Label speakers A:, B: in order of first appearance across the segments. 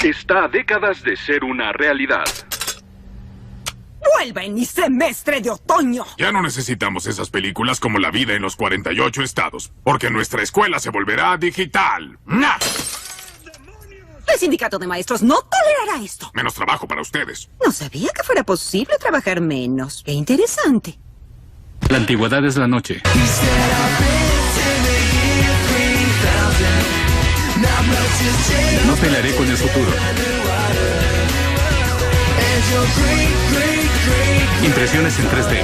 A: está a décadas de ser una realidad.
B: ¡Vuelven mi semestre de otoño!
C: Ya no necesitamos esas películas como La vida en los 48 estados, porque nuestra escuela se volverá digital. ¡Nah!
B: El sindicato de maestros no tolerará esto.
C: Menos trabajo para ustedes.
B: No sabía que fuera posible trabajar menos. ¡Qué interesante!
D: La antigüedad es la noche. No pelearé con el futuro. Impresiones en 3D.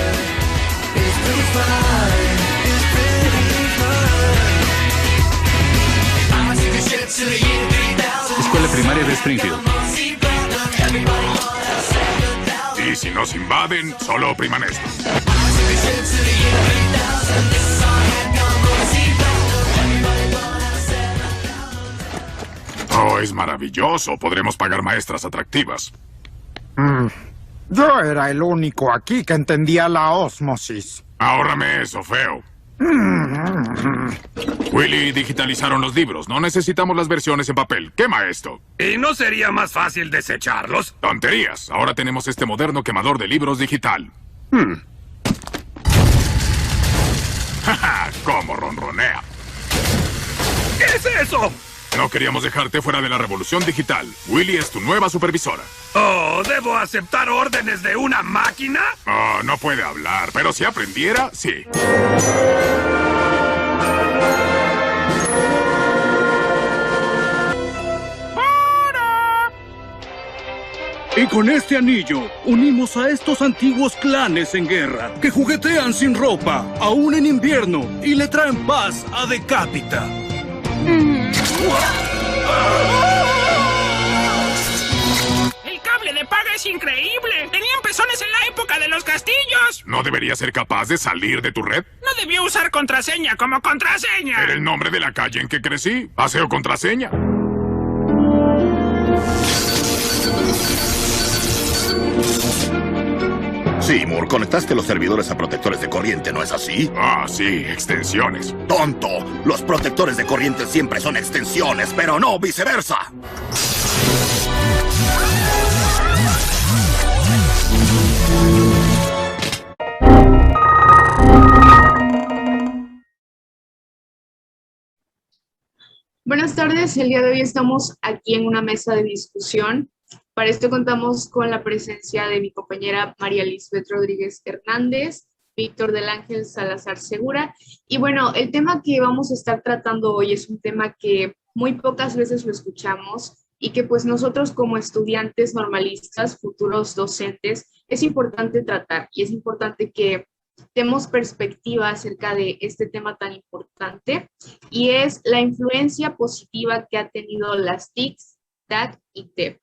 D: Escuela primaria de Springfield.
C: Y si nos invaden, solo opriman esto. Oh, es maravilloso. Podremos pagar maestras atractivas.
E: Yo era el único aquí que entendía la ósmosis.
C: Ahórrame eso, feo. Willy, digitalizaron los libros. No necesitamos las versiones en papel. Quema esto.
F: ¿Y no sería más fácil desecharlos?
C: Tonterías. Ahora tenemos este moderno quemador de libros digital. Jaja, cómo ronronea.
F: ¿Qué es eso?
C: No queríamos dejarte fuera de la revolución digital. Willy es tu nueva supervisora.
F: Oh, ¿debo aceptar órdenes de una máquina?
C: Oh, no puede hablar, pero si aprendiera, sí.
G: Y con este anillo unimos a estos antiguos clanes en guerra, que juguetean sin ropa, aún en invierno, y le traen paz a Decapita.
H: ¡El cable de paga es increíble! ¡Tenían pezones en la época de los castillos!
C: ¿No debería ser capaz de salir de tu red?
H: No debió usar contraseña como contraseña.
C: Era el nombre de la calle en que crecí. Paseo contraseña.
I: Seymour, conectaste los servidores a protectores de corriente, ¿no es así?
C: Ah, sí, extensiones.
I: ¡Tonto! Los protectores de corriente siempre son extensiones, pero no viceversa.
J: Buenas tardes, el día de hoy estamos aquí en una mesa de discusión. Para esto contamos con la presencia de mi compañera María Lisbeth Rodríguez Hernández, Víctor del Ángel Salazar Segura. Y bueno, el tema que vamos a estar tratando hoy es un tema que muy pocas veces lo escuchamos y que pues nosotros como estudiantes normalistas, futuros docentes, es importante tratar y es importante que demos perspectiva acerca de este tema tan importante y es la influencia positiva que ha tenido las TICs, TAC y TEP.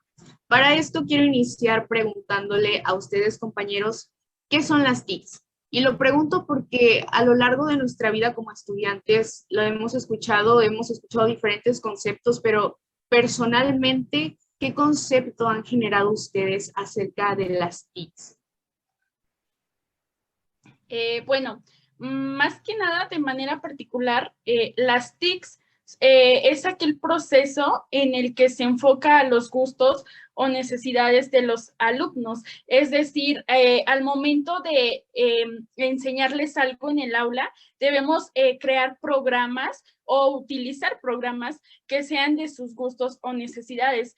J: Para esto quiero iniciar preguntándole a ustedes, compañeros, ¿qué son las TICs? Y lo pregunto porque a lo largo de nuestra vida como estudiantes lo hemos escuchado diferentes conceptos, pero personalmente, ¿qué concepto han generado ustedes acerca de las TICs?
K: Bueno, más que nada, de manera particular, las TICs es aquel proceso en el que se enfoca a los gustos o necesidades de los alumnos. Es decir, al momento de enseñarles algo en el aula, debemos crear programas o utilizar programas que sean de sus gustos o necesidades.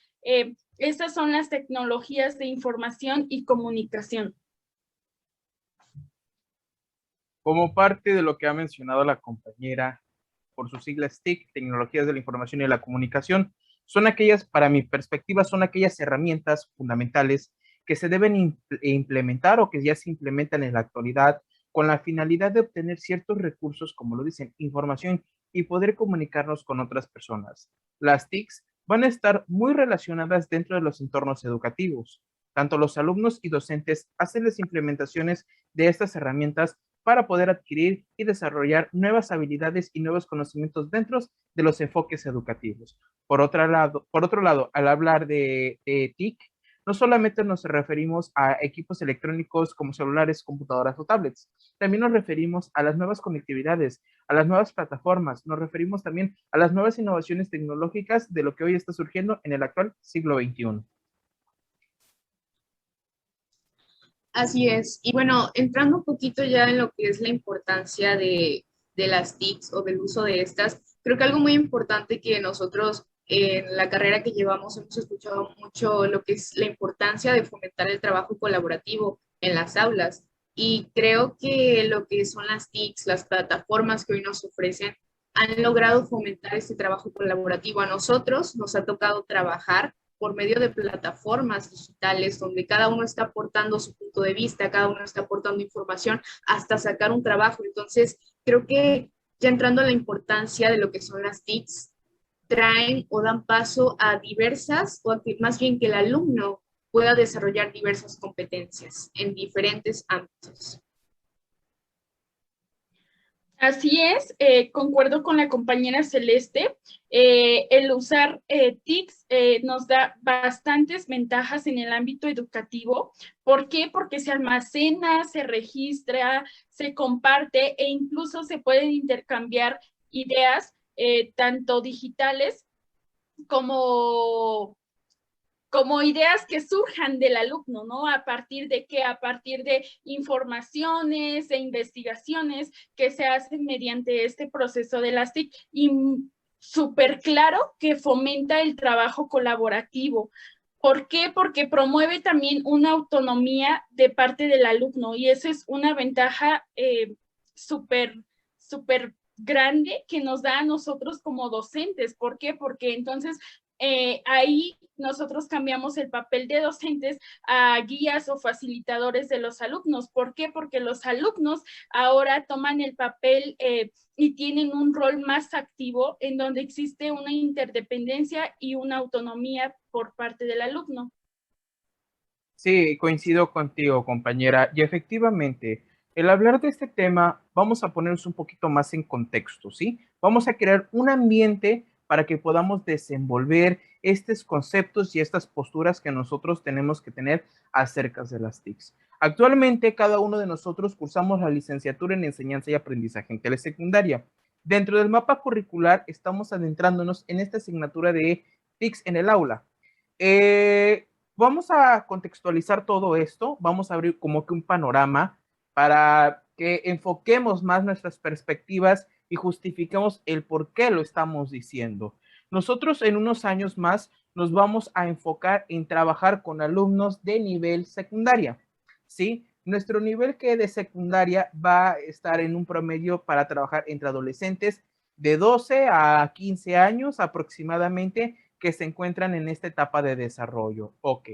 K: Estas son las tecnologías de información y comunicación.
L: Como parte de lo que ha mencionado la compañera, por sus siglas TIC, Tecnologías de la Información y la Comunicación, son aquellas, para mi perspectiva, son aquellas herramientas fundamentales que se deben implementar o que ya se implementan en la actualidad con la finalidad de obtener ciertos recursos, como lo dicen, información y poder comunicarnos con otras personas. Las TICs van a estar muy relacionadas dentro de los entornos educativos. Tanto los alumnos y docentes hacen las implementaciones de estas herramientas para poder adquirir y desarrollar nuevas habilidades y nuevos conocimientos dentro de los enfoques educativos. Por otro lado, al hablar de TIC, no solamente nos referimos a equipos electrónicos como celulares, computadoras o tablets, también nos referimos a las nuevas conectividades, a las nuevas plataformas, nos referimos también a las nuevas innovaciones tecnológicas de lo que hoy está surgiendo en el actual siglo XXI.
J: Así es. Y bueno, entrando un poquito ya en lo que es la importancia de las TICs o del uso de estas, creo que algo muy importante que nosotros en la carrera que llevamos hemos escuchado mucho lo que es la importancia de fomentar el trabajo colaborativo en las aulas. Y creo que lo que son las TICs, las plataformas que hoy nos ofrecen, han logrado fomentar este trabajo colaborativo. A nosotros nos ha tocado trabajar por medio de plataformas digitales donde cada uno está aportando su punto de vista, cada uno está aportando información hasta sacar un trabajo. Entonces, creo que ya entrando a la importancia de lo que son las TICs, traen o dan paso a diversas, o a que, más bien que el alumno pueda desarrollar diversas competencias en diferentes ámbitos.
K: Así es, concuerdo con la compañera Celeste. El usar TICs nos da bastantes ventajas en el ámbito educativo. ¿Por qué? Porque se almacena, se registra, se comparte e incluso se pueden intercambiar ideas tanto digitales como ideas que surjan del alumno, ¿no? ¿A partir de qué? A partir de informaciones e investigaciones que se hacen mediante este proceso de las TIC, y súper claro que fomenta el trabajo colaborativo. ¿Por qué? Porque promueve también una autonomía de parte del alumno, y eso es una ventaja súper grande que nos da a nosotros como docentes. ¿Por qué? Porque entonces ahí nosotros cambiamos el papel de docentes a guías o facilitadores de los alumnos. ¿Por qué? Porque los alumnos ahora toman el papel y tienen un rol más activo en donde existe una interdependencia y una autonomía por parte del alumno.
L: Sí, coincido contigo, compañera. Y efectivamente, el hablar de este tema, vamos a ponernos un poquito más en contexto, ¿sí? Vamos a crear un ambiente para que podamos desenvolver estos conceptos y estas posturas que nosotros tenemos que tener acerca de las TICs. Actualmente, cada uno de nosotros cursamos la licenciatura en Enseñanza y Aprendizaje en Telesecundaria. Dentro del mapa curricular, estamos adentrándonos en esta asignatura de TICs en el aula. Vamos a contextualizar todo esto, vamos a abrir como que un panorama para que enfoquemos más nuestras perspectivas y justifiquemos el por qué lo estamos diciendo. Nosotros en unos años más nos vamos a enfocar en trabajar con alumnos de nivel secundaria, ¿sí? Nuestro nivel que de secundaria va a estar en un promedio para trabajar entre adolescentes de 12 a 15 años aproximadamente que se encuentran en esta etapa de desarrollo. Ok.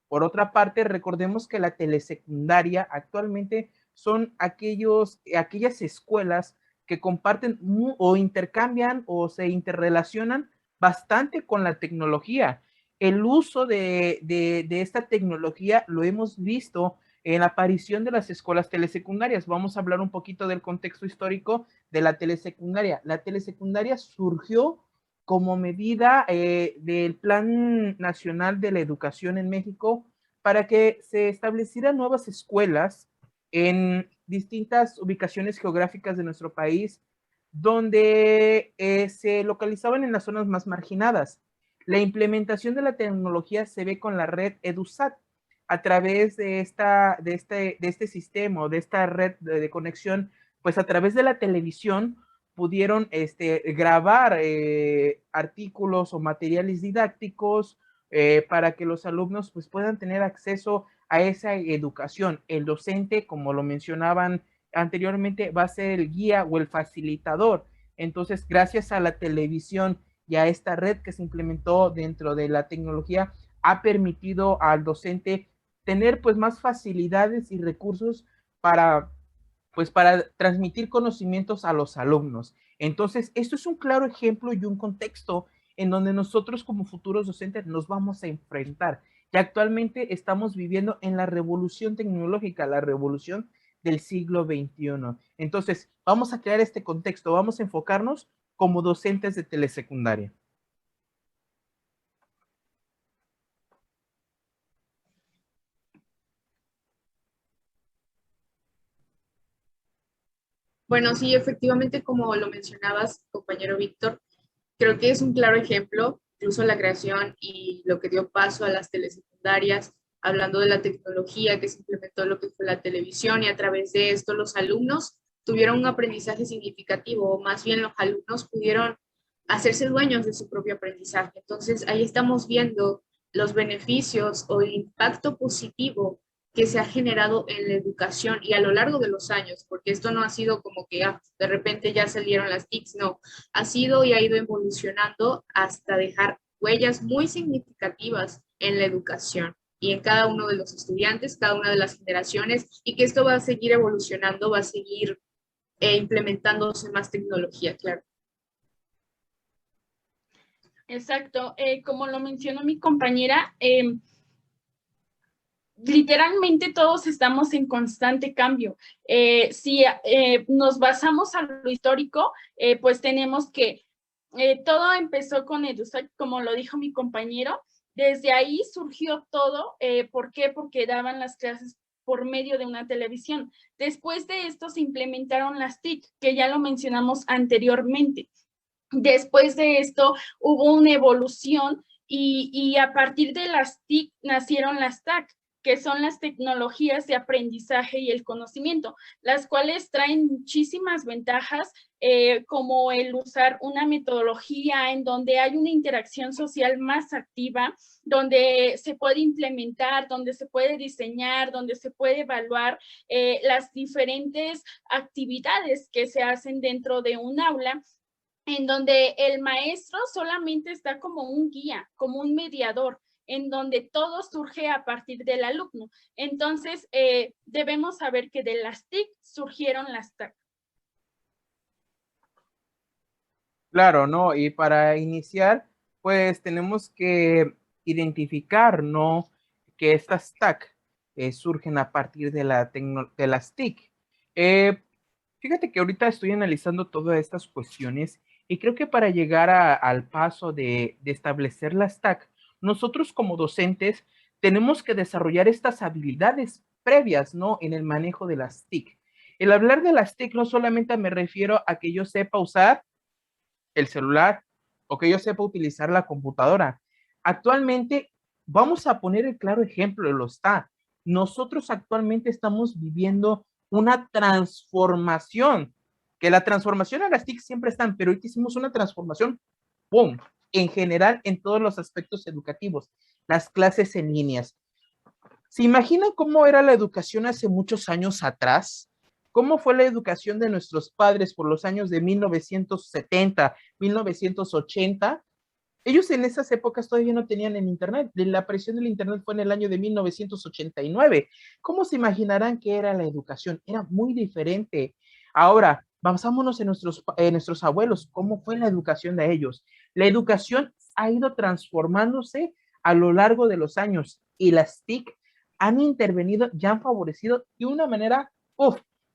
L: Por otra parte, recordemos que la telesecundaria actualmente son aquellas escuelas que comparten o intercambian o se interrelacionan bastante con la tecnología. El uso de esta tecnología lo hemos visto en la aparición de las escuelas telesecundarias. Vamos a hablar un poquito del contexto histórico de la telesecundaria. La telesecundaria surgió como medida del Plan Nacional de la Educación en México para que se establecieran nuevas escuelas en distintas ubicaciones geográficas de nuestro país, donde se localizaban en las zonas más marginadas. La implementación de la tecnología se ve con la red EduSat. A través de este sistema, de esta red de conexión, pues a través de la televisión pudieron grabar artículos o materiales didácticos para que los alumnos pues, puedan tener acceso a esa educación. El docente, como lo mencionaban anteriormente, va a ser el guía o el facilitador. Entonces, gracias a la televisión y a esta red que se implementó dentro de la tecnología, ha permitido al docente tener pues más facilidades y recursos para transmitir conocimientos a los alumnos. Entonces, esto es un claro ejemplo y un contexto en donde nosotros como futuros docentes nos vamos a enfrentar. Y actualmente estamos viviendo en la revolución tecnológica, la revolución del siglo XXI. Entonces, vamos a crear este contexto, vamos a enfocarnos como docentes de telesecundaria.
J: Bueno, sí, efectivamente, como lo mencionabas, compañero Víctor, creo que es un claro ejemplo, incluso la creación y lo que dio paso a las telesecundarias, hablando de la tecnología que se implementó lo que fue la televisión y a través de esto los alumnos tuvieron un aprendizaje significativo, o más bien los alumnos pudieron hacerse dueños de su propio aprendizaje. Entonces, ahí estamos viendo los beneficios o el impacto positivo que se ha generado en la educación y a lo largo de los años, porque esto no ha sido como que de repente ya salieron las TICs, no, ha sido y ha ido evolucionando hasta dejar huellas muy significativas en la educación y en cada uno de los estudiantes, cada una de las generaciones, y que esto va a seguir evolucionando, va a seguir implementándose más tecnología, claro.
K: Exacto, como lo mencionó mi compañera, literalmente todos estamos en constante cambio. Si nos basamos a lo histórico, pues tenemos que todo empezó con EduSat, como lo dijo mi compañero. Desde ahí surgió todo. ¿Por qué? Porque daban las clases por medio de una televisión. Después de esto se implementaron las TIC, que ya lo mencionamos anteriormente. Después de esto hubo una evolución y a partir de las TIC nacieron las TAC, que son las tecnologías de aprendizaje y el conocimiento, las cuales traen muchísimas ventajas, como el usar una metodología en donde hay una interacción social más activa, donde se puede implementar, donde se puede diseñar, donde se puede evaluar las diferentes actividades que se hacen dentro de un aula, en donde el maestro solamente está como un guía, como un mediador, en donde todo surge a partir del alumno. Entonces, debemos saber que de las TIC surgieron las TAC.
L: Claro, ¿no? Y para iniciar, pues tenemos que identificar, ¿no? Que estas TAC surgen a partir de las TIC. Fíjate que ahorita estoy analizando todas estas cuestiones y creo que para llegar al paso de establecer las TAC, nosotros como docentes tenemos que desarrollar estas habilidades previas, ¿no? En el manejo de las TIC. El hablar de las TIC no solamente me refiero a que yo sepa usar el celular o que yo sepa utilizar la computadora. Actualmente, vamos a poner el claro ejemplo, lo está. Nosotros actualmente estamos viviendo una transformación, que la transformación a las TIC siempre están, pero ahorita hicimos una transformación, ¡pum!, en general en todos los aspectos educativos, las clases en líneas. ¿Se imaginan cómo era la educación hace muchos años atrás? ¿Cómo fue la educación de nuestros padres por los años de 1970, 1980? Ellos en esas épocas todavía no tenían el Internet. La aparición del Internet fue en el año de 1989. ¿Cómo se imaginarán que era la educación? Era muy diferente. Ahora, basámonos en nuestros abuelos. ¿Cómo fue la educación de ellos? La educación ha ido transformándose a lo largo de los años y las TIC han intervenido y han favorecido de una manera,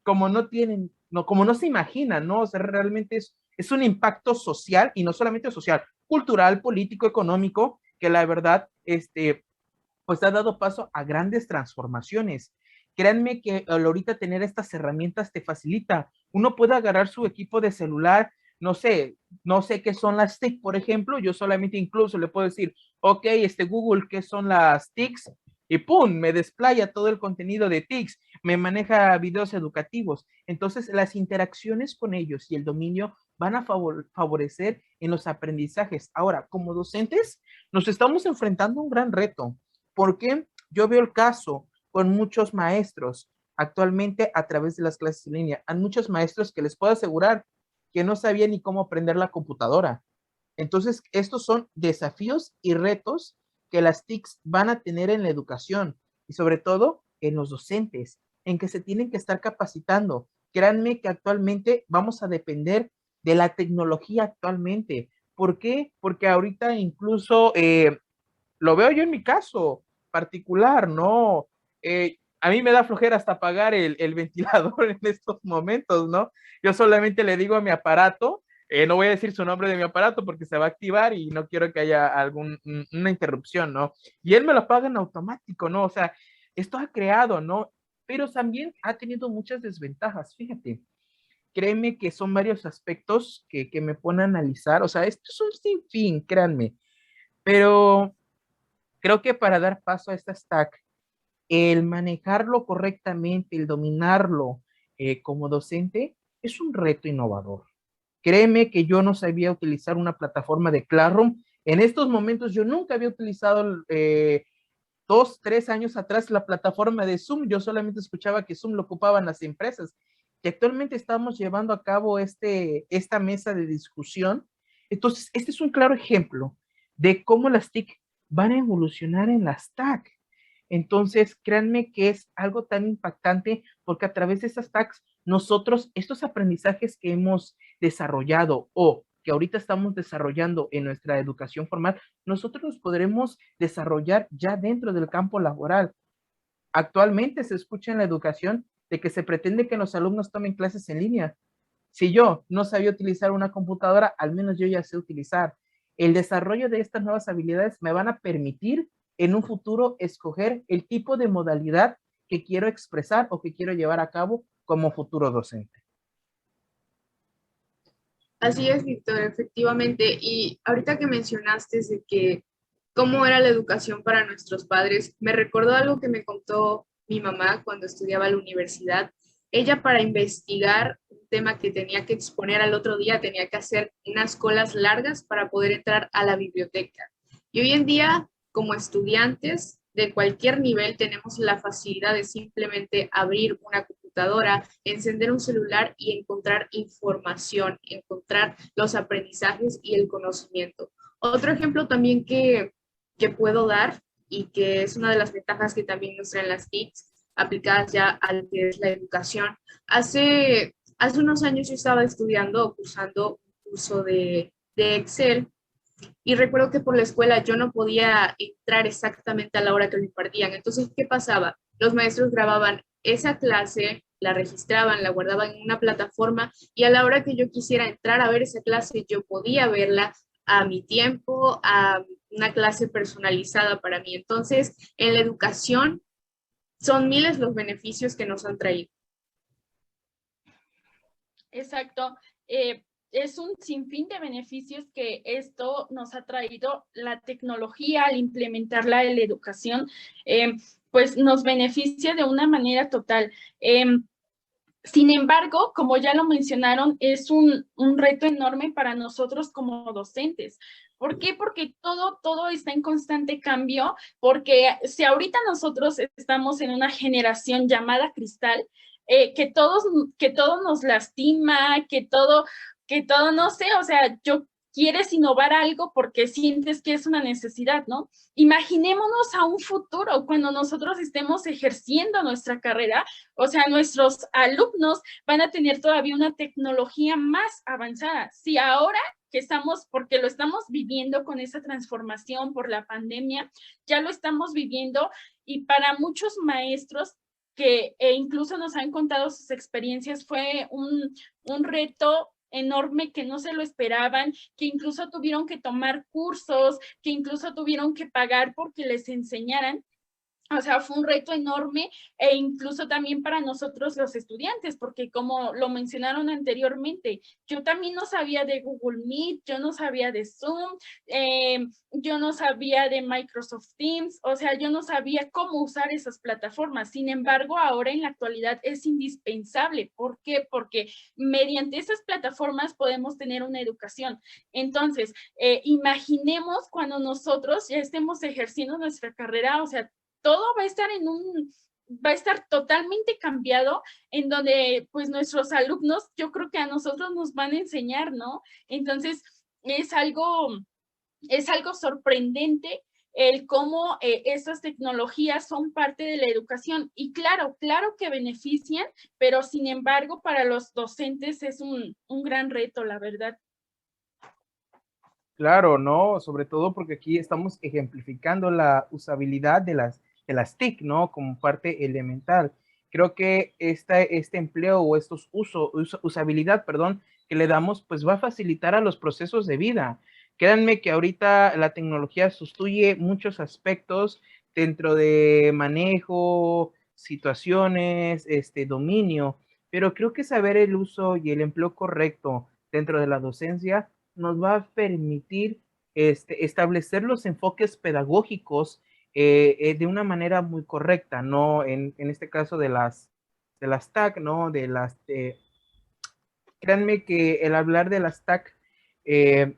L: como no se imaginan, ¿no? O sea, realmente es un impacto social y no solamente social, cultural, político, económico, que la verdad, pues ha dado paso a grandes transformaciones. Créanme que ahorita tener estas herramientas te facilita. Uno puede agarrar su equipo de celular, no sé qué son las TIC, por ejemplo, yo solamente incluso le puedo decir, ok, Google, ¿qué son las TICs? Y ¡pum!, me desplaya todo el contenido de TICs, me maneja videos educativos. Entonces, las interacciones con ellos y el dominio van a favorecer en los aprendizajes. Ahora, como docentes, nos estamos enfrentando a un gran reto, porque yo veo el caso con muchos maestros actualmente a través de las clases en línea. Hay muchos maestros que les puedo asegurar que no sabían ni cómo aprender la computadora. Entonces, estos son desafíos y retos que las TICs van a tener en la educación y sobre todo en los docentes, en que se tienen que estar capacitando. Créanme que actualmente vamos a depender de la tecnología actualmente. ¿Por qué? Porque ahorita incluso lo veo yo en mi caso particular, ¿no? A mí me da flojera hasta apagar el ventilador en estos momentos, ¿no? Yo solamente le digo a mi aparato, no voy a decir su nombre de mi aparato porque se va a activar y no quiero que haya una interrupción, ¿no? Y él me lo apaga en automático, ¿no? O sea, esto ha creado, ¿no? Pero también ha tenido muchas desventajas, fíjate. créeme que son varios aspectos que me ponen a analizar. O sea, esto es un sinfín, créanme. Pero creo que para dar paso a esta stack, el manejarlo correctamente, el dominarlo como docente, es un reto innovador. Créeme que yo no sabía utilizar una plataforma de Classroom. En estos momentos yo nunca había utilizado 2, 3 años atrás la plataforma de Zoom. Yo solamente escuchaba que Zoom lo ocupaban las empresas. Y actualmente estamos llevando a cabo esta mesa de discusión. Entonces, este es un claro ejemplo de cómo las TIC van a evolucionar en las TAC. Entonces, créanme que es algo tan impactante porque a través de estas TACs, nosotros, estos aprendizajes que hemos desarrollado o que ahorita estamos desarrollando en nuestra educación formal, nosotros los podremos desarrollar ya dentro del campo laboral. Actualmente se escucha en la educación de que se pretende que los alumnos tomen clases en línea. Si yo no sabía utilizar una computadora, al menos yo ya sé utilizar. El desarrollo de estas nuevas habilidades me van a permitir en un futuro escoger el tipo de modalidad que quiero expresar o que quiero llevar a cabo como futuro docente.
J: Así es, Víctor, efectivamente. Y ahorita que mencionaste de que cómo era la educación para nuestros padres, me recordó algo que me contó mi mamá cuando estudiaba en la universidad. Ella, para investigar un tema que tenía que exponer al otro día, tenía que hacer unas colas largas para poder entrar a la biblioteca. Y hoy en día, como estudiantes de cualquier nivel, tenemos la facilidad de simplemente abrir una computadora, encender un celular y encontrar información, encontrar los aprendizajes y el conocimiento. Otro ejemplo también que puedo dar y que es una de las ventajas que también nos traen las TICs aplicadas ya a lo que es la educación. Hace unos años yo estaba estudiando o cursando un curso de Excel y recuerdo que por la escuela yo no podía entrar exactamente a la hora que lo impartían. Entonces, ¿qué pasaba? Los maestros grababan esa clase, la registraban, la guardaban en una plataforma y a la hora que yo quisiera entrar a ver esa clase, yo podía verla a mi tiempo, a una clase personalizada para mí. Entonces, en la educación son miles los beneficios que nos han traído.
K: Exacto. Es un sinfín de beneficios que esto nos ha traído. La tecnología al implementarla en la educación, pues nos beneficia de una manera total. Sin embargo, como ya lo mencionaron, es un reto enorme para nosotros como docentes. ¿Por qué? Porque todo está en constante cambio, porque si ahorita nosotros estamos en una generación llamada cristal, que todo nos lastima, que todo, no sé, o sea, quieres innovar algo porque sientes que es una necesidad, ¿no? Imaginémonos a un futuro cuando nosotros estemos ejerciendo nuestra carrera, o sea, nuestros alumnos van a tener todavía una tecnología más avanzada. Si ahora que estamos, porque lo estamos viviendo con esa transformación por la pandemia, ya lo estamos viviendo y para muchos maestros que incluso nos han contado sus experiencias fue un reto enorme que no se lo esperaban, que incluso tuvieron que tomar cursos, que incluso tuvieron que pagar porque les enseñaran. O sea, fue un reto enorme e incluso también para nosotros los estudiantes, porque como lo mencionaron anteriormente, yo también no sabía de Google Meet, yo no sabía de Zoom, yo no sabía de Microsoft Teams, o sea, yo no sabía cómo usar esas plataformas. Sin embargo, ahora en la actualidad es indispensable. ¿Por qué? Porque mediante esas plataformas podemos tener una educación. Entonces, imaginemos cuando nosotros ya estemos ejerciendo nuestra carrera, o sea, todo va a estar totalmente cambiado, en donde pues nuestros alumnos, yo creo que a nosotros nos van a enseñar, ¿no? Entonces, es algo sorprendente el cómo estas tecnologías son parte de la educación. Y claro que benefician, pero sin embargo, para los docentes es un gran reto, la verdad.
L: Claro, ¿no? Sobre todo porque aquí estamos ejemplificando la usabilidad de las TIC, ¿no? Como parte elemental. Creo que este empleo o estos usabilidad, perdón, que le damos, pues va a facilitar a los procesos de vida. Créanme que ahorita la tecnología sustituye muchos aspectos dentro de manejo, situaciones, dominio, pero creo que saber el uso y el empleo correcto dentro de la docencia nos va a permitir establecer los enfoques pedagógicos de una manera muy correcta, ¿no? En este caso de las TAC, ¿no? Créanme que el hablar de las TAC me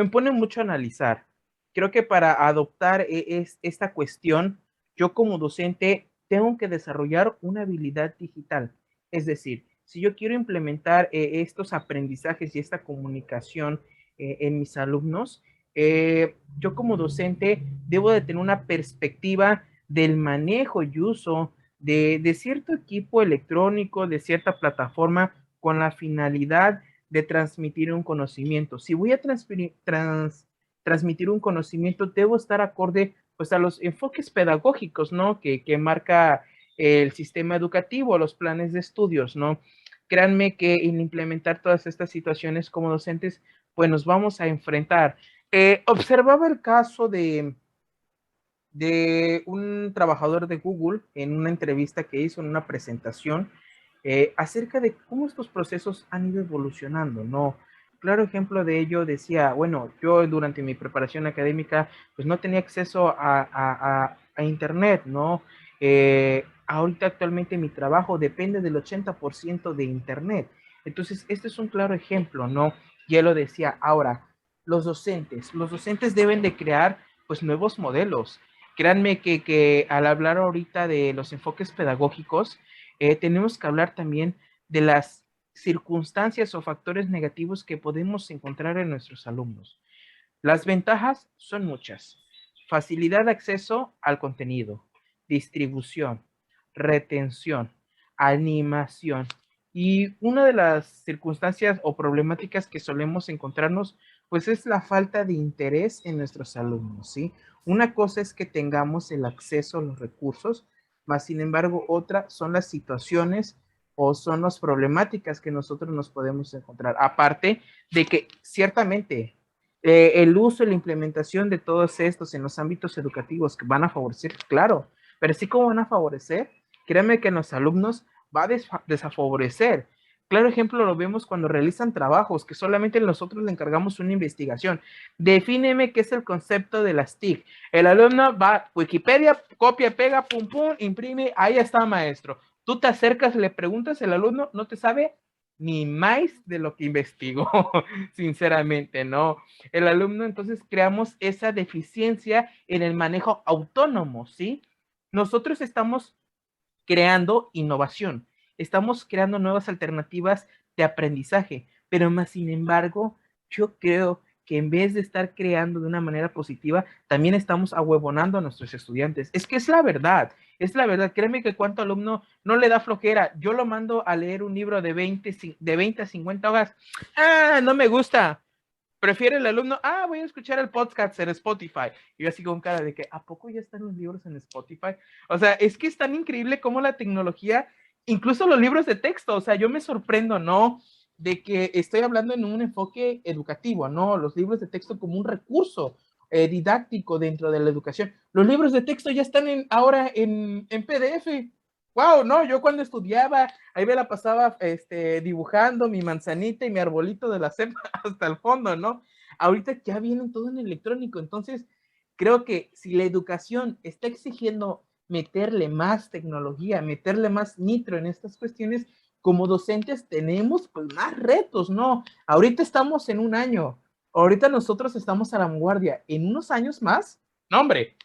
L: pone mucho a analizar. Creo que para adoptar esta cuestión, yo como docente tengo que desarrollar una habilidad digital. Es decir, si yo quiero implementar estos aprendizajes y esta comunicación en mis alumnos, yo como docente debo de tener una perspectiva del manejo y uso de cierto equipo electrónico, de cierta plataforma, con la finalidad de transmitir un conocimiento. Si voy a transmitir un conocimiento, debo estar acorde pues a los enfoques pedagógicos, ¿no? Que marca el sistema educativo, los planes de estudios, ¿no? Créanme que en implementar todas estas situaciones como docentes, pues nos vamos a enfrentar. Observaba el caso de un trabajador de Google en una entrevista que hizo, en una presentación, acerca de cómo estos procesos han ido evolucionando, ¿no? Claro ejemplo de ello decía, bueno, yo durante mi preparación académica, pues no tenía acceso a internet, ¿no? Ahorita actualmente mi trabajo depende del 80% de internet. Entonces, este es un claro ejemplo, ¿no? Ya lo decía. Ahora, los docentes deben de crear, pues, nuevos modelos. Créanme que al hablar ahorita de los enfoques pedagógicos, tenemos que hablar también de las circunstancias o factores negativos que podemos encontrar en nuestros alumnos. Las ventajas son muchas. Facilidad de acceso al contenido, distribución, retención, animación. Y una de las circunstancias o problemáticas que solemos encontrarnos, pues es la falta de interés en nuestros alumnos, ¿sí? Una cosa es que tengamos el acceso a los recursos, más sin embargo, otra son las situaciones o son las problemáticas que nosotros nos podemos encontrar. Aparte de que ciertamente el uso y la implementación de todos estos en los ámbitos educativos que van a favorecer, claro, pero así como van a favorecer, créanme que en los alumnos va a desfavorecer. Claro ejemplo lo vemos cuando realizan trabajos que solamente nosotros le encargamos una investigación. Defíneme qué es el concepto de las TIC. El alumno va a Wikipedia, copia, pega, pum, pum, imprime, ahí está maestro. Tú te acercas, le preguntas, el alumno no te sabe ni más de lo que investigó, sinceramente, ¿no? El alumno, entonces, creamos esa deficiencia en el manejo autónomo, ¿sí? Nosotros estamos creando innovación, estamos creando nuevas alternativas de aprendizaje, pero más sin embargo, yo creo que en vez de estar creando de una manera positiva, también estamos ahuevonando a nuestros estudiantes. Es que es la verdad. Créeme que cuánto alumno no le da flojera. Yo lo mando a leer un libro de 20 a 50 hojas. Ah, no me gusta. Prefiere el alumno, voy a escuchar el podcast en Spotify. Y yo así con cara de que, ¿a poco ya están los libros en Spotify? O sea, es que es tan increíble cómo la tecnología, incluso los libros de texto, o sea, yo me sorprendo, ¿no? De que estoy hablando en un enfoque educativo, ¿no? Los libros de texto como un recurso didáctico dentro de la educación. Los libros de texto ya están ahora en PDF. Wow, no, yo cuando estudiaba, ahí me la pasaba dibujando mi manzanita y mi arbolito de la cepa hasta el fondo, ¿no? Ahorita ya vienen todo en electrónico, entonces creo que si la educación está exigiendo meterle más tecnología, meterle más nitro en estas cuestiones, como docentes tenemos pues más retos, ¿no? Ahorita estamos en un año, ahorita nosotros estamos a la vanguardia, en unos años más, no hombre,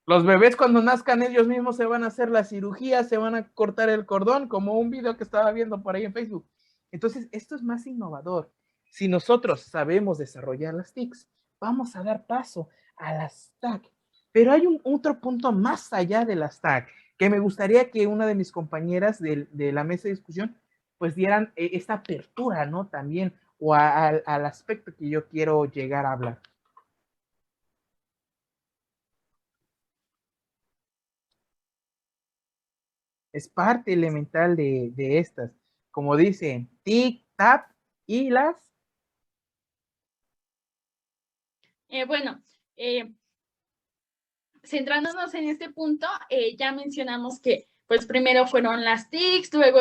L: los bebés cuando nazcan ellos mismos se van a hacer la cirugía, se van a cortar el cordón, como un video que estaba viendo por ahí en Facebook. Entonces, esto es más innovador. Si nosotros sabemos desarrollar las TICs, vamos a dar paso a las TAC. Pero hay otro punto más allá de las TAC, que me gustaría que una de mis compañeras de la mesa de discusión, pues dieran esta apertura, ¿no? También, o al aspecto que yo quiero llegar a hablar. Es parte elemental de estas. Como dicen, tic, tap y las...
K: Centrándonos en este punto, ya mencionamos que pues primero fueron las TICs, luego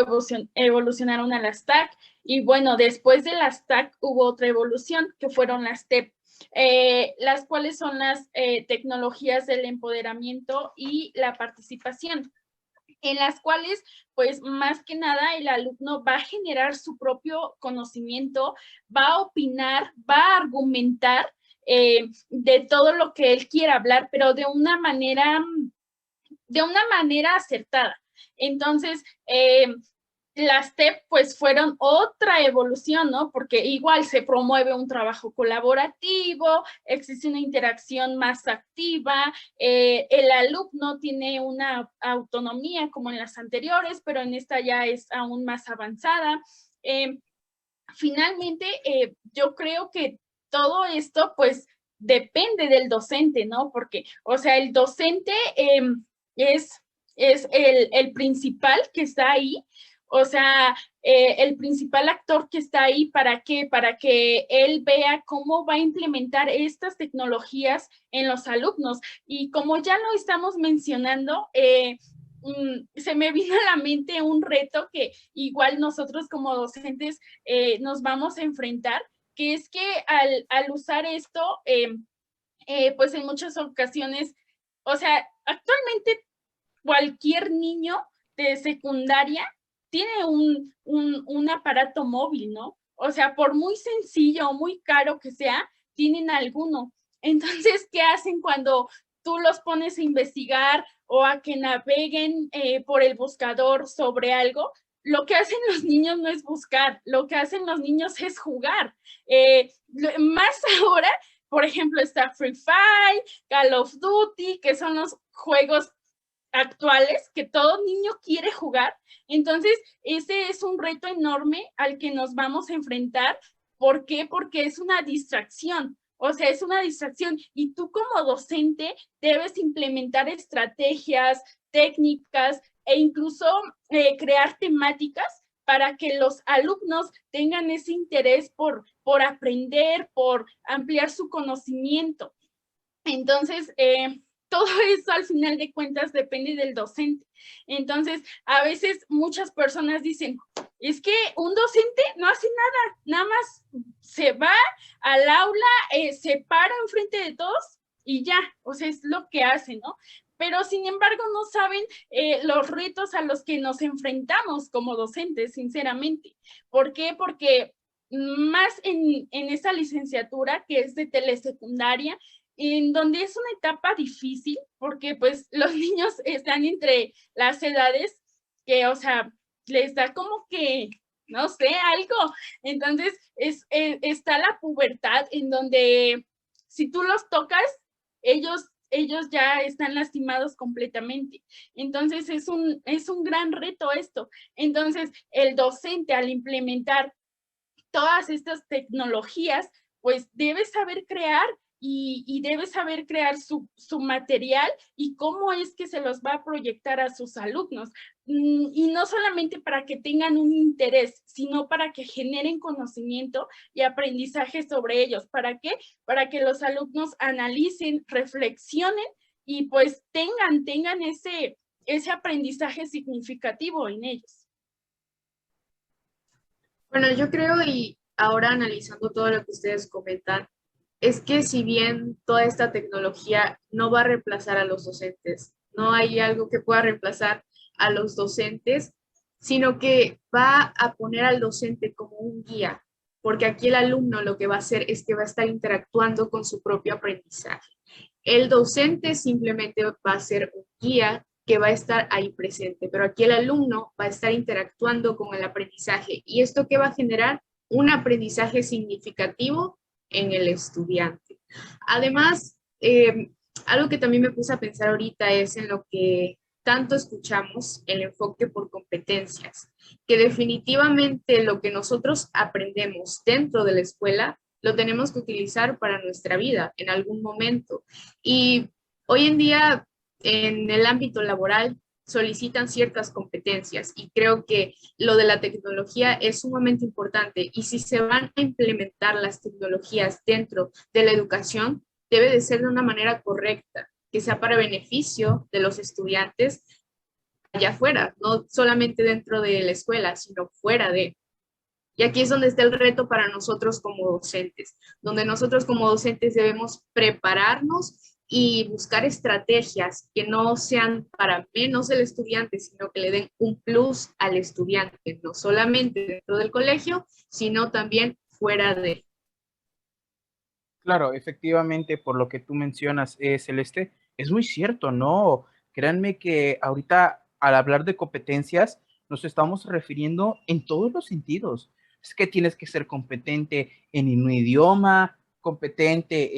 K: evolucionaron a las TAC, y bueno, después de las TAC hubo otra evolución, que fueron las TEP, las cuales son las tecnologías del empoderamiento y la participación, en las cuales, pues, más que nada, el alumno va a generar su propio conocimiento, va a opinar, va a argumentar de todo lo que él quiera hablar, pero de una manera acertada. Entonces, las TEP pues fueron otra evolución, ¿no? Porque igual se promueve un trabajo colaborativo, existe una interacción más activa, el alumno tiene una autonomía como en las anteriores, pero en esta ya es aún más avanzada. Finalmente, yo creo que todo esto pues depende del docente, ¿no? Porque, o sea, el docente es el principal que está ahí, o sea, el principal actor que está ahí, ¿para qué? Para que él vea cómo va a implementar estas tecnologías en los alumnos. Y como ya lo estamos mencionando, se me vino a la mente un reto que igual nosotros como docentes nos vamos a enfrentar, que es que al usar esto, pues en muchas ocasiones, o sea, actualmente cualquier niño de secundaria tiene un aparato móvil, ¿no? O sea, por muy sencillo o muy caro que sea, tienen alguno. Entonces, ¿qué hacen cuando tú los pones a investigar o a que naveguen por el buscador sobre algo? Lo que hacen los niños no es buscar, lo que hacen los niños es jugar. Más ahora, por ejemplo, está Free Fire, Call of Duty, que son los juegos actuales que todo niño quiere jugar. Entonces, ese es un reto enorme al que nos vamos a enfrentar. ¿Por qué? Porque es una distracción. O sea, es una distracción y tú como docente debes implementar estrategias, técnicas e incluso crear temáticas para que los alumnos tengan ese interés por aprender, por ampliar su conocimiento. Entonces, todo eso al final de cuentas depende del docente. Entonces, a veces muchas personas dicen, es que un docente no hace nada, nada más se va al aula, se para enfrente de todos y ya, o sea, es lo que hace, ¿no? Pero sin embargo no saben los retos a los que nos enfrentamos como docentes, sinceramente. ¿Por qué? Porque más en esa licenciatura que es de telesecundaria, en donde es una etapa difícil, porque pues los niños están entre las edades que, o sea, les da como que, no sé, algo. Entonces, está la pubertad en donde si tú los tocas, ellos ya están lastimados completamente. Entonces, es un gran reto esto. Entonces, el docente al implementar todas estas tecnologías, pues debe saber crear y debe saber crear su material y cómo es que se los va a proyectar a sus alumnos. Y no solamente para que tengan un interés, sino para que generen conocimiento y aprendizaje sobre ellos. ¿Para qué? Para que los alumnos analicen, reflexionen y pues tengan ese aprendizaje significativo en ellos.
J: Bueno, yo creo, y ahora analizando todo lo que ustedes comentan, es que si bien toda esta tecnología no va a reemplazar a los docentes, no hay algo que pueda reemplazar a los docentes, sino que va a poner al docente como un guía, porque aquí el alumno lo que va a hacer es que va a estar interactuando con su propio aprendizaje. El docente simplemente va a ser un guía que va a estar ahí presente, pero aquí el alumno va a estar interactuando con el aprendizaje. ¿Y esto qué va a generar? Un aprendizaje significativo en el estudiante. Además, algo que también me puse a pensar ahorita es en lo que tanto escuchamos, el enfoque por competencias, que definitivamente lo que nosotros aprendemos dentro de la escuela lo tenemos que utilizar para nuestra vida en algún momento. Y hoy en día, en el ámbito laboral, solicitan ciertas competencias y creo que lo de la tecnología es sumamente importante y si se van a implementar las tecnologías dentro de la educación, debe de ser de una manera correcta, que sea para beneficio de los estudiantes, allá afuera, no solamente dentro de la escuela, sino fuera de. Y aquí es donde está el reto para nosotros como docentes, donde nosotros como docentes debemos prepararnos y buscar estrategias que no sean para menos del estudiante, sino que le den un plus al estudiante, no solamente dentro del colegio, sino también fuera de.
L: Claro, efectivamente, por lo que tú mencionas, Celeste, es muy cierto, ¿no? Créanme que ahorita al hablar de competencias nos estamos refiriendo en todos los sentidos. Es que tienes que ser competente en un idioma, competente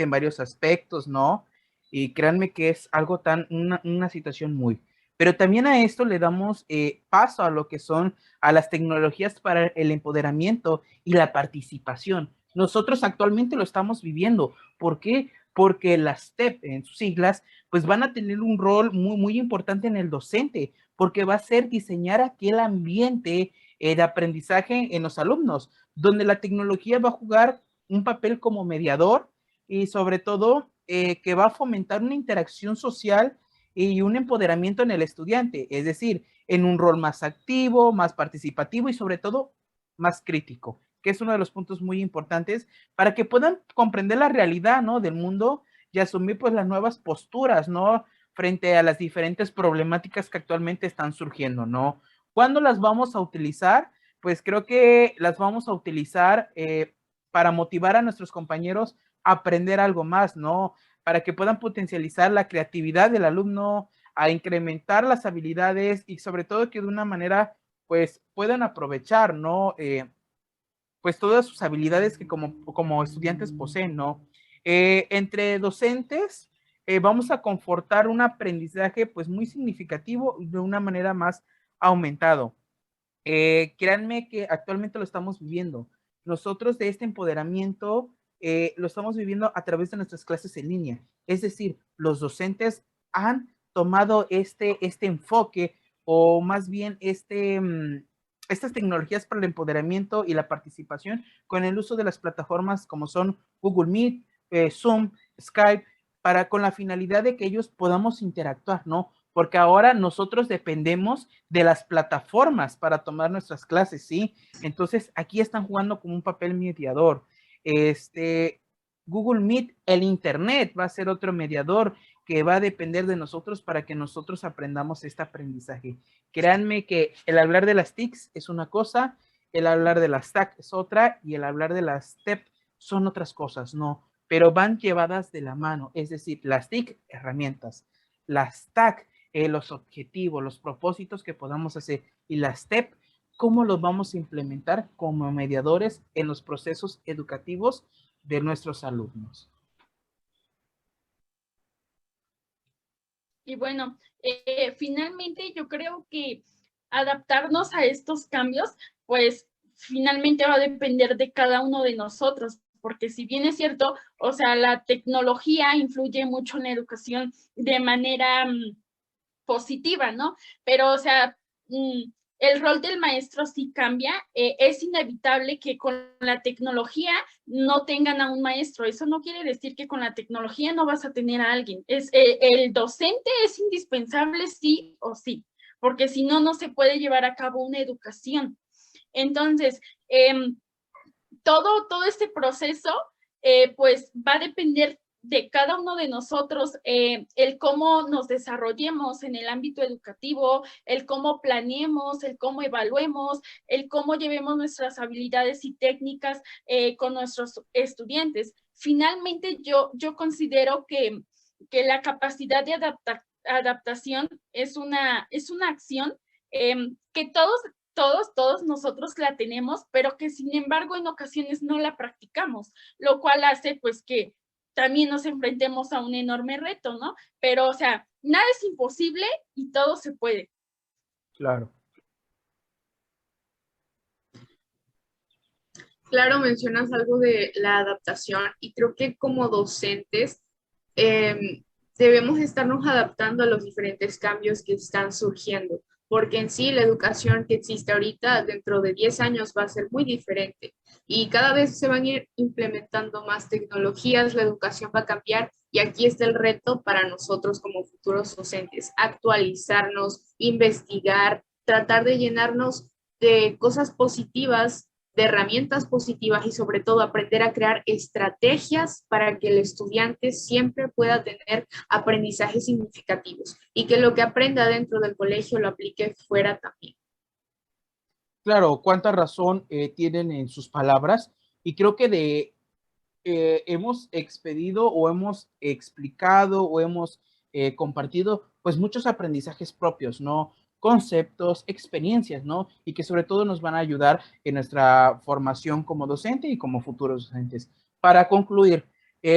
L: en varios aspectos, ¿no? Y créanme que es algo una situación muy. Pero también a esto le damos paso a lo que son a las tecnologías para el empoderamiento y la participación. Nosotros actualmente lo estamos viviendo. ¿Por qué? Porque las TEP, en sus siglas, pues van a tener un rol muy, muy importante en el docente, porque va a ser diseñar aquel ambiente de aprendizaje en los alumnos, donde la tecnología va a jugar un papel como mediador y sobre todo que va a fomentar una interacción social y un empoderamiento en el estudiante, es decir, en un rol más activo, más participativo y sobre todo más crítico, que es uno de los puntos muy importantes para que puedan comprender la realidad, ¿no?, del mundo y asumir pues las nuevas posturas, ¿no?, frente a las diferentes problemáticas que actualmente están surgiendo, ¿no? ¿Cuándo las vamos a utilizar? Pues creo que las vamos a utilizar para motivar a nuestros compañeros a aprender algo más, ¿no? Para que puedan potencializar la creatividad del alumno, a incrementar las habilidades y sobre todo que de una manera pues puedan aprovechar, ¿no? Pues todas sus habilidades que como estudiantes poseen, ¿no? Entre docentes vamos a confortar un aprendizaje pues muy significativo de una manera más aumentado. Créanme que actualmente lo estamos viviendo. Nosotros de este empoderamiento lo estamos viviendo a través de nuestras clases en línea. Es decir, los docentes han tomado este enfoque o más bien estas tecnologías para el empoderamiento y la participación con el uso de las plataformas como son Google Meet, Zoom, Skype, con la finalidad de que ellos podamos interactuar, ¿no? Porque ahora nosotros dependemos de las plataformas para tomar nuestras clases, ¿sí? Entonces, aquí están jugando como un papel mediador. Google Meet, el Internet va a ser otro mediador que va a depender de nosotros para que nosotros aprendamos este aprendizaje. Créanme que el hablar de las TICs es una cosa, el hablar de las TAC es otra y el hablar de las TEP son otras cosas, ¿no? Pero van llevadas de la mano, es decir, las TIC, herramientas, las TAC, los objetivos, los propósitos que podamos hacer y las TEP, cómo los vamos a implementar como mediadores en los procesos educativos de nuestros alumnos.
K: Y bueno, finalmente yo creo que adaptarnos a estos cambios, pues finalmente va a depender de cada uno de nosotros, porque si bien es cierto, o sea, la tecnología influye mucho en la educación de manera positiva, ¿no? Pero, o sea, el rol del maestro sí cambia, es inevitable que con la tecnología no tengan a un maestro, eso no quiere decir que con la tecnología no vas a tener a alguien, el docente es indispensable sí o sí, porque si no, no se puede llevar a cabo una educación. Entonces, todo este proceso, pues va a depender de cada uno de nosotros, el cómo nos desarrollemos en el ámbito educativo, el cómo planeemos, el cómo evaluemos, el cómo llevemos nuestras habilidades y técnicas con nuestros estudiantes. Finalmente, yo considero que la capacidad de adaptación es una acción que todos nosotros la tenemos, pero que sin embargo en ocasiones no la practicamos, lo cual hace pues que también nos enfrentemos a un enorme reto, ¿no? Pero, o sea, nada es imposible y todo se puede.
L: Claro.
J: Claro, mencionas algo de la adaptación y creo que como docentes debemos estarnos adaptando a los diferentes cambios que están surgiendo. porque en sí la educación que existe ahorita dentro de 10 años va a ser muy diferente y cada vez se van a ir implementando más tecnologías, la educación va a cambiar y aquí está el reto para nosotros como futuros docentes, actualizarnos, investigar, tratar de llenarnos de cosas positivas, de herramientas positivas y sobre todo aprender a crear estrategias para que el estudiante siempre pueda tener aprendizajes significativos y que lo que aprenda dentro del colegio lo aplique fuera también.
L: Claro, cuánta razón tienen en sus palabras y creo que hemos expedido o hemos explicado o hemos compartido pues muchos aprendizajes propios, ¿no? Conceptos, experiencias, ¿no? Y que sobre todo nos van a ayudar en nuestra formación como docente y como futuros docentes. Para concluir,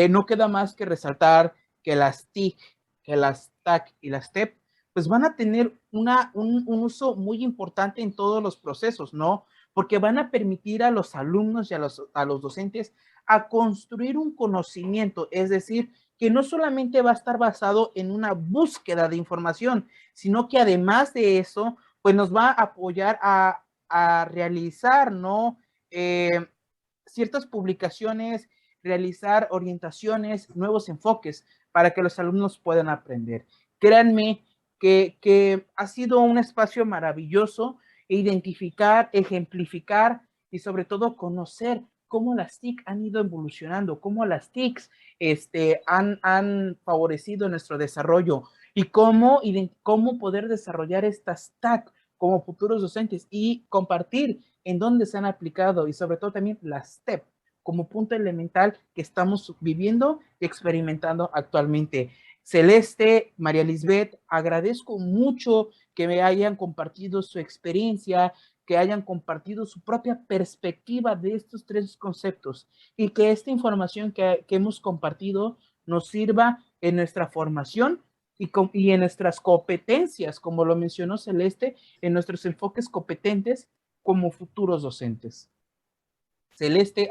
L: no queda más que resaltar que las TIC, que las TAC y las TEP, pues van a tener un uso muy importante en todos los procesos, ¿no? Porque van a permitir a los alumnos y a los docentes a construir un conocimiento, es decir, que no solamente va a estar basado en una búsqueda de información, sino que además de eso, pues nos va a apoyar a realizar, ¿no? Ciertas publicaciones, realizar orientaciones, nuevos enfoques para que los alumnos puedan aprender. Créanme que ha sido un espacio maravilloso identificar, ejemplificar y sobre todo conocer cómo las TIC han ido evolucionando, cómo las TICs han favorecido nuestro desarrollo y cómo poder desarrollar estas TAC como futuros docentes y compartir en dónde se han aplicado y sobre todo también las TEP como punto elemental que estamos viviendo y experimentando actualmente. Celeste, María Lisbeth, agradezco mucho que me hayan compartido su experiencia, que hayan compartido su propia perspectiva de estos tres conceptos y que esta información que hemos compartido nos sirva en nuestra formación y en nuestras competencias, como lo mencionó Celeste, en nuestros enfoques competentes como futuros docentes. Celeste,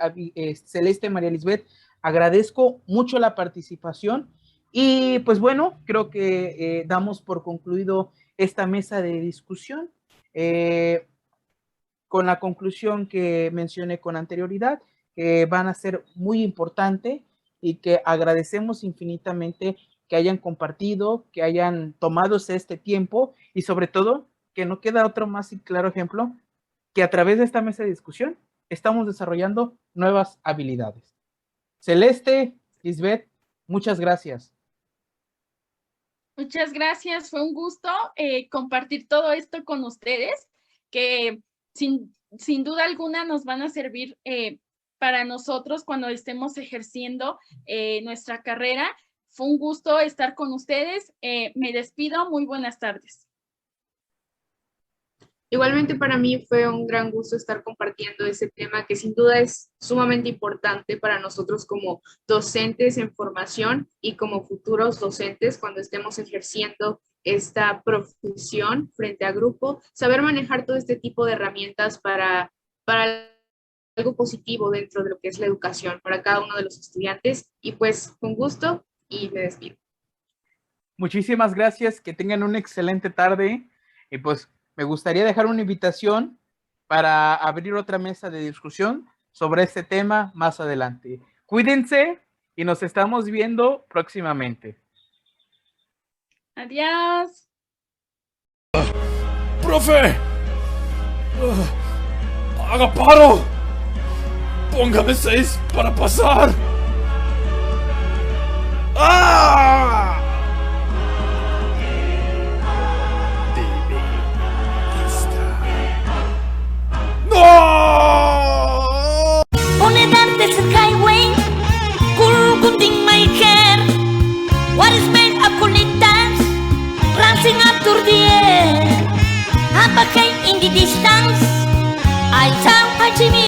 L: María Lisbeth, agradezco mucho la participación y pues bueno, creo que damos por concluido esta mesa de discusión. Con la conclusión que mencioné con anterioridad, que van a ser muy importante y que agradecemos infinitamente que hayan compartido, que hayan tomado este tiempo y sobre todo que no queda otro más y claro ejemplo que a través de esta mesa de discusión estamos desarrollando nuevas habilidades. Celeste, Lisbeth, muchas gracias.
K: Muchas gracias, fue un gusto compartir todo esto con ustedes, que sin duda alguna nos van a servir para nosotros cuando estemos ejerciendo nuestra carrera. Fue un gusto estar con ustedes. Me despido. Muy buenas tardes.
J: Igualmente para mí fue un gran gusto estar compartiendo ese tema que sin duda es sumamente importante para nosotros como docentes en formación y como futuros docentes cuando estemos ejerciendo esta profesión frente a grupo, saber manejar todo este tipo de herramientas para algo positivo dentro de lo que es la educación para cada uno de los estudiantes y pues con gusto y me despido.
L: Muchísimas gracias, que tengan una excelente tarde y pues me gustaría dejar una invitación para abrir otra mesa de discusión sobre este tema más adelante. Cuídense y nos estamos viendo próximamente.
K: Adiós.
F: ¡Profe! ¡Haga paro! ¡Póngame 6 para pasar! ¡Ah! ¡No!
M: Only that the skyway, cool cutting my hair. What is made of cool dance, glancing up to the air. Up a in the distance, I saw a Jimmy